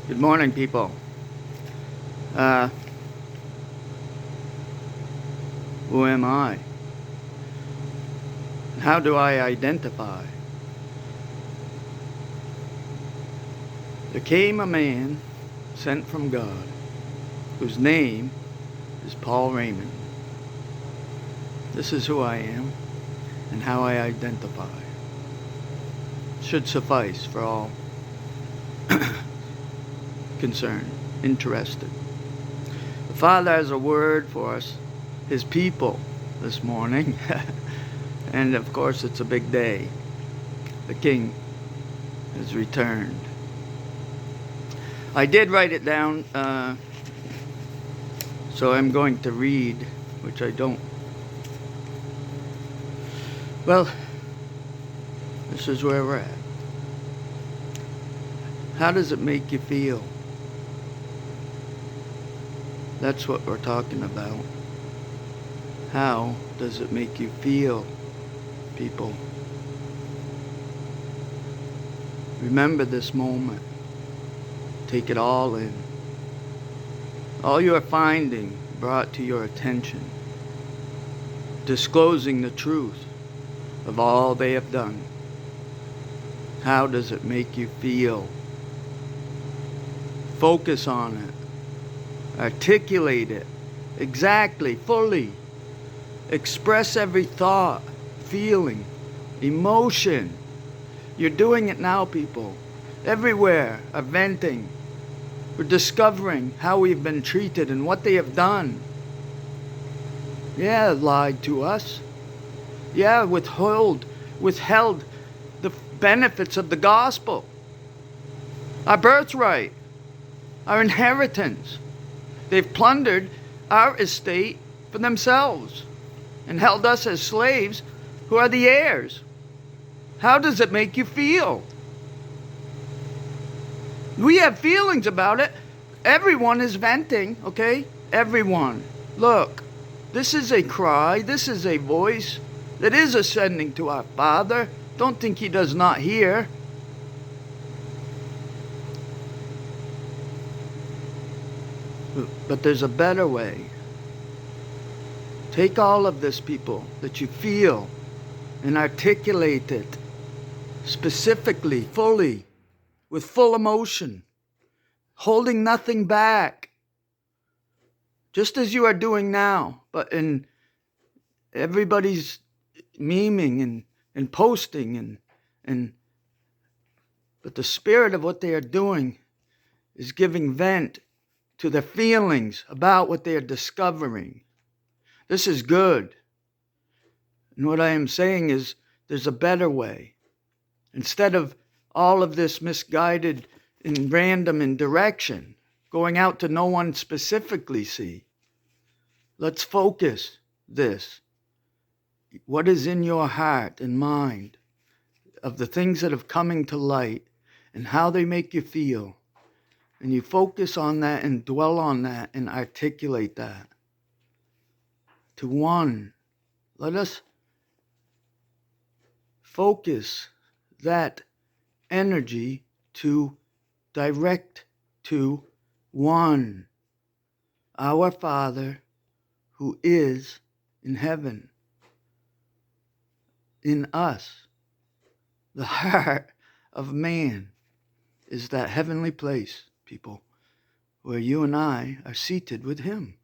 Good morning, people. Uh, who am I? How do I identify? There came a man sent from God, whose name is Paul Raymond. This is who I am and how I identify. Should suffice for all concerned, interested. The Father has a word for us, His people, this morning. And of course, it's a big day. The King has returned. I did write it down, so I'm going to read, which I don't. Well, this is where we're at. How does it make you feel? That's what we're talking about. How does it make you feel, people? Remember this moment. Take it all in. All you are finding brought to your attention, disclosing the truth of all they have done. How does it make you feel? Focus on it. Articulate it exactly, fully. Express every thought, feeling, emotion. You're doing it now, people. Everywhere are venting. We're discovering how we've been treated and what they have done. Yeah, lied to us. Yeah, withheld the benefits of the gospel. Our birthright, our inheritance. They've plundered our estate for themselves and held us as slaves who are the heirs. How does it make you feel? We have feelings about it. Everyone is venting, okay? Everyone. Look, this is a cry, this is a voice that is ascending to our Father. Don't think He does not hear. But there's a better way. Take all of this, people, that you feel and articulate it specifically, fully, with full emotion, holding nothing back, just as you are doing now, but in everybody's memeing and posting but the spirit of what they are doing is giving vent to their feelings about what they are discovering. This is good. And what I am saying is there's a better way. Instead of all of this misguided and random indirection, going out to no one specifically see, let's focus this. What is in your heart and mind of the things that have coming to light and how they make you feel. And you focus on that and dwell on that and articulate that. To one, let us focus that energy to direct to one, our Father who is in heaven, in us. The heart of man is that heavenly place, people, where you and I are seated with Him.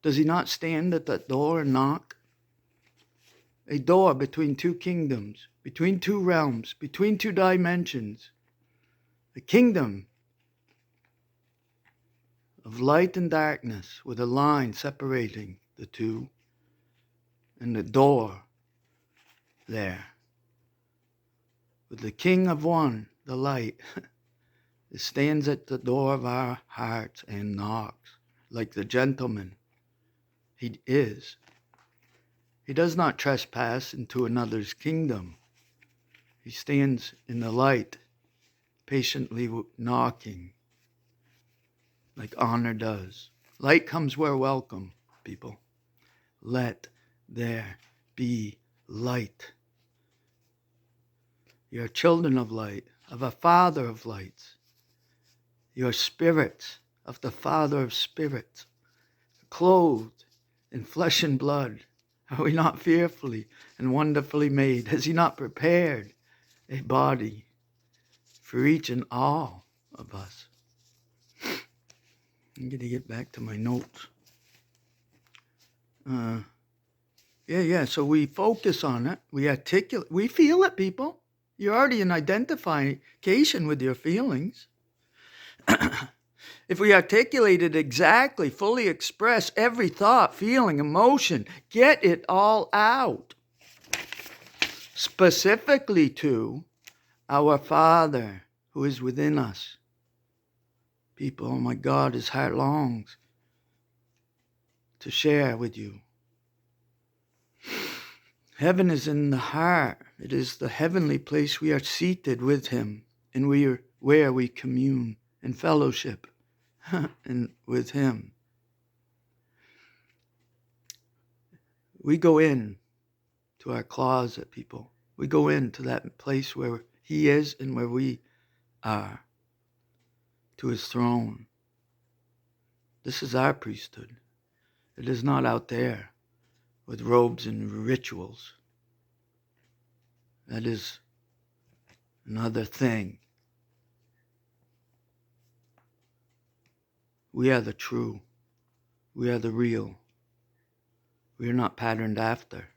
Does He not stand at that door and knock? A door between two kingdoms, between two realms, between two dimensions. The kingdom of light and darkness with a line separating the two, and the door there with the King of one, the light, it stands at the door of our hearts and knocks like the gentleman He is. He does not trespass into another's kingdom. He stands in the light, patiently knocking, like honor does. Light comes where welcome, people. Let there be light. You're children of light, of a Father of lights. Your spirits of the Father of spirits, clothed in flesh and blood. Are we not fearfully and wonderfully made? Has he not prepared a body for each and all of us? I'm going to get back to my notes. So we focus on it. We articulate. We feel it, people. You're already in identification with your feelings. If we articulate it exactly, fully express every thought, feeling, emotion, get it all out. Specifically to our Father who is within us. People, oh my God, his heart longs to share with you. Heaven is in the heart. It is the heavenly place we are seated with him, and where we commune and fellowship and with him. We go in to our closet, people. We go into that place where he is and where we are, to his throne. This is our priesthood. It is not out there with robes and rituals. That is another thing. We are the true. We are the real. We are not patterned after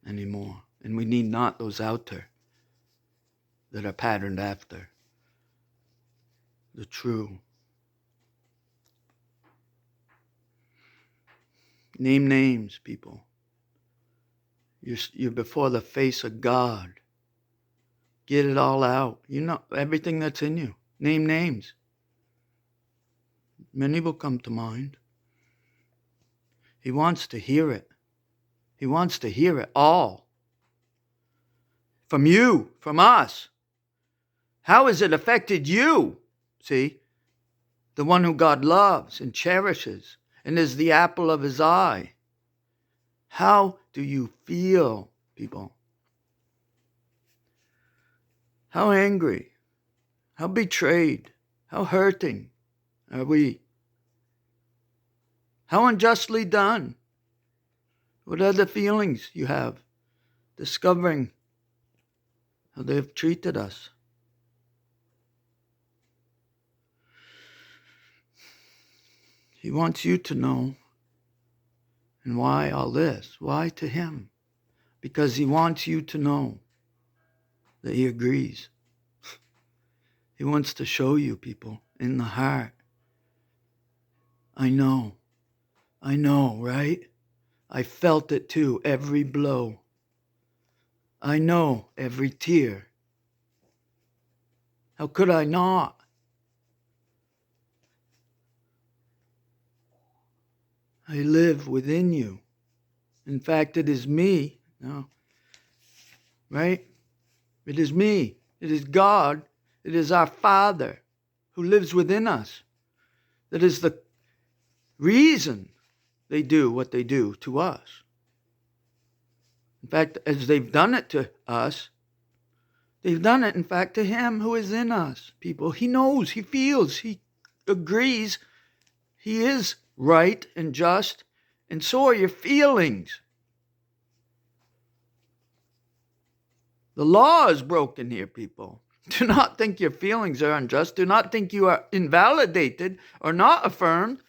anymore. And we need not those outer that are patterned after. The true. Name names, people. You're before the face of God. Get it all out. You know everything that's in you. Name names. Many will come to mind. He wants to hear it. He wants to hear it all. From you, from us. How has it affected you? See? The one who God loves and cherishes and is the apple of his eye. How do you feel, people? How angry? How betrayed? How hurting are we? How unjustly done? What are the feelings you have? Discovering how they have treated us. He wants you to know. And why all this? Why to him? Because he wants you to know that he agrees. He wants to show you, people, in the heart. I know, right? I felt it too, every blow. I know every tear. How could I not? I live within you. In fact, it is me. No. Right? It is me. It is God. It is our Father who lives within us. That is the reason they do what they do to us. In fact, as they've done it to us, they've done it, in fact, to him who is in us. People, he knows, he feels, he agrees. He is right and just, and so are your feelings. The law is broken here, people. Do not think your feelings are unjust. Do not think you are invalidated or not affirmed.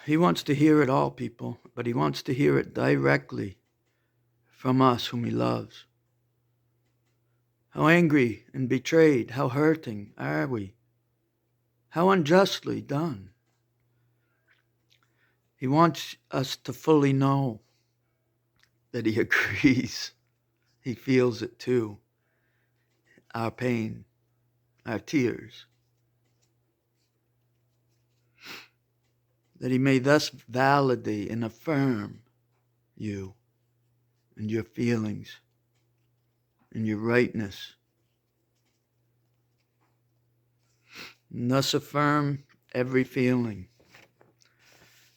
He wants to hear it all, people, but he wants to hear it directly from us whom he loves. How angry and betrayed, how hurting are we? How unjustly done. He wants us to fully know that he agrees. He feels it too. Our pain, our tears. That he may thus validate and affirm you and your feelings and your rightness. And thus affirm every feeling.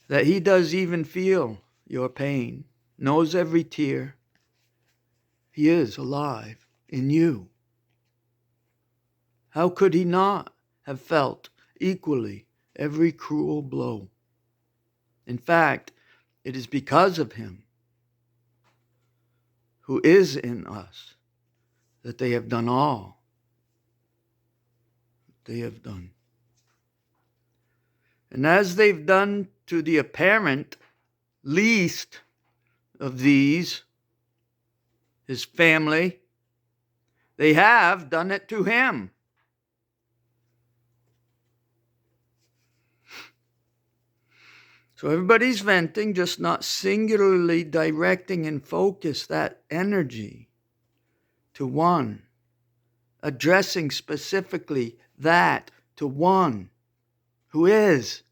That he does even feel your pain, knows every tear, He is alive in you. How could he not have felt equally every cruel blow? In fact, it is because of him who is in us that they have done all they have done. And as they've done to the apparent least of these, his family, they have done it to him. So everybody's venting, just not singularly directing and focus that energy to one, addressing specifically that to one who is,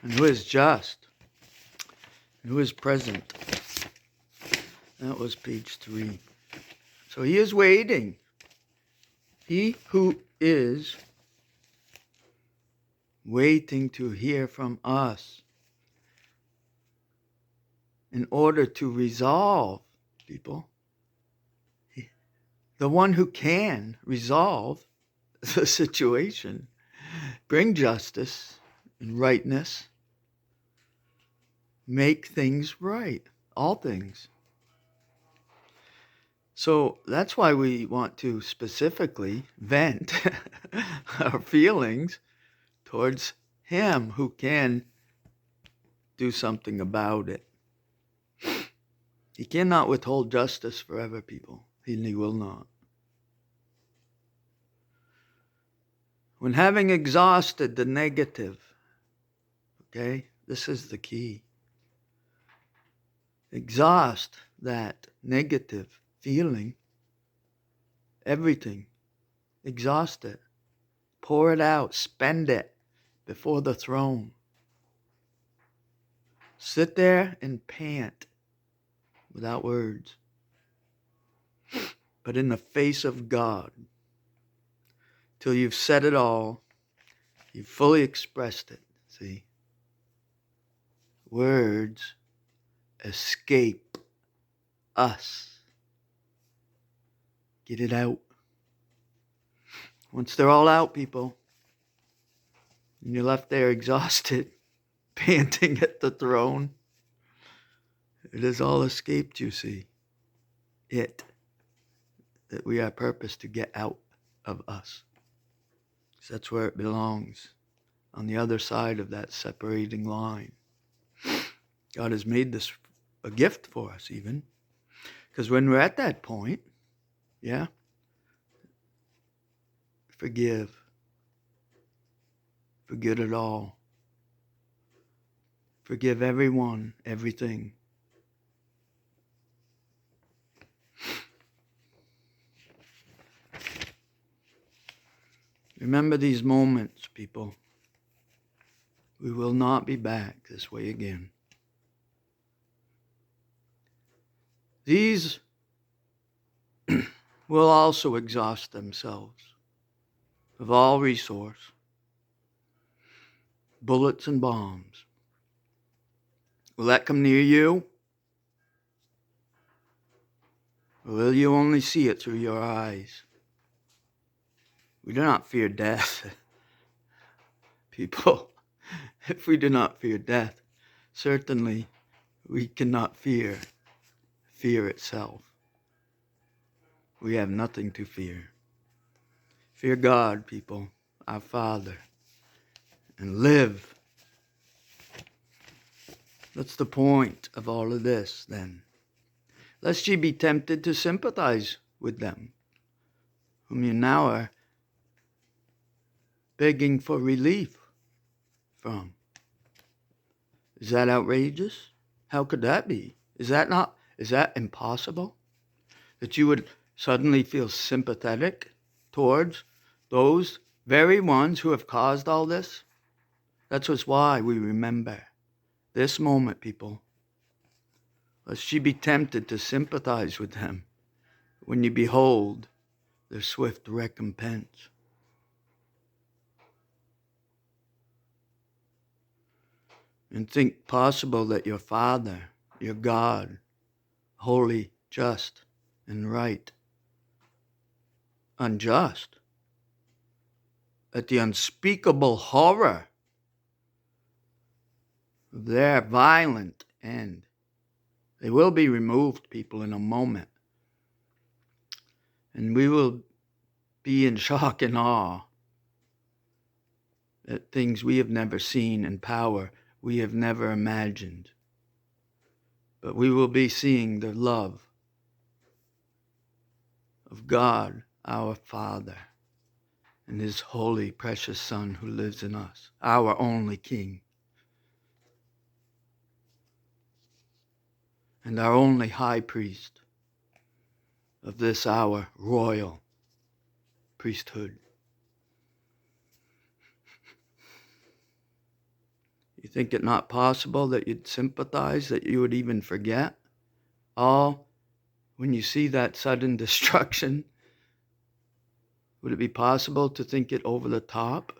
and who is just, and who is present. That was page 3. So he is waiting. He who is waiting to hear from us in order to resolve, people. The one who can resolve the situation, bring justice and rightness, make things right, all things. So that's why we want to specifically vent our feelings towards him who can do something about it. He cannot withhold justice forever, people. He will not. When having exhausted the negative, okay, this is the key. Exhaust that negative feeling, everything. Exhaust it. Pour it out. Spend it before the throne. Sit there and pant without words, but in the face of God, till you've said it all, you've fully expressed it. See? Words escape us. Get it out. Once they're all out, people, and you're left there exhausted, panting at the throne, it has all escaped, you see. It that we are purposed to get out of us. Because that's where it belongs, on the other side of that separating line. God has made this a gift for us even. Because when we're at that point, forgive. Forget it all. Forgive everyone, everything. Remember these moments, people. We will not be back this way again. These will also exhaust themselves of all resource, bullets and bombs. Will that come near you? Or will you only see it through your eyes? We do not fear death. People, if we do not fear death, certainly we cannot fear itself. We have nothing to fear. Fear God, people, our Father, and live. That's the point of all of this, then. Lest ye be tempted to sympathize with them, whom you now are begging for relief from. Is that outrageous? How could that be? Is that impossible? That you would suddenly feel sympathetic towards those very ones who have caused all this? That's why we remember this moment, people. Lest ye be tempted to sympathize with them when you behold their swift recompense. And think possible that your Father, your God, holy, just, and right. Unjust. At the unspeakable horror of their violent end. They will be removed, people, in a moment. And we will be in shock and awe at things we have never seen and power we have never imagined. But we will be seeing the love of God, our Father, and His holy, precious Son who lives in us, our only King, and our only High Priest of this our royal priesthood. You think it not possible that you'd sympathize, that you would even forget all when you see that sudden destruction? Would it be possible to think it over the top?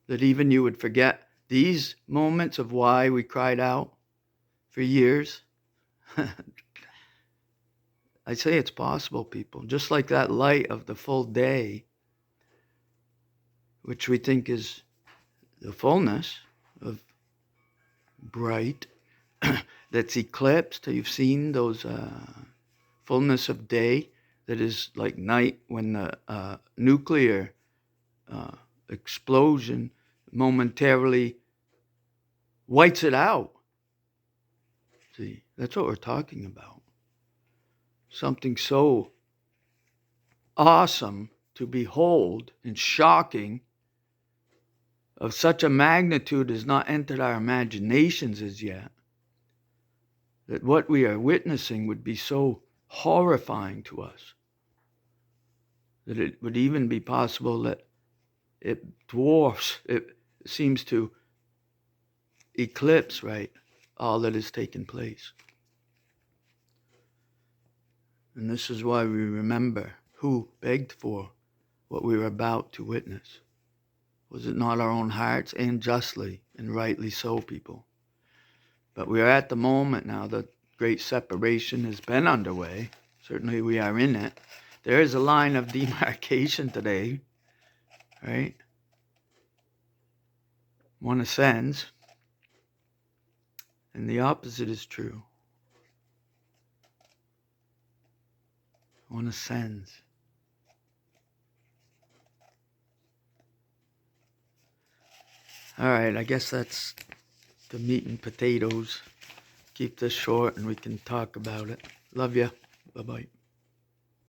That even you would forget these moments of why we cried out for years? I say it's possible, people. Just like that light of the full day, which we think is the fullness of bright, that's eclipsed. You've seen those fullness of day that is like night when the nuclear explosion momentarily whites it out. See, that's what we're talking about. Something so awesome to behold and shocking, of such a magnitude has not entered our imaginations as yet, that what we are witnessing would be so horrifying to us that it would even be possible that it dwarfs, it seems to eclipse, right, all that has taken place. And this is why we remember who begged for what we were about to witness. Was it not our own hearts? And justly and rightly so, people. But we are at the moment now that great separation has been underway. Certainly we are in it. There is a line of demarcation today, right? One ascends, and the opposite is true. One ascends. All right, I guess that's the meat and potatoes. Keep this short and we can talk about it. Love ya. Bye-bye.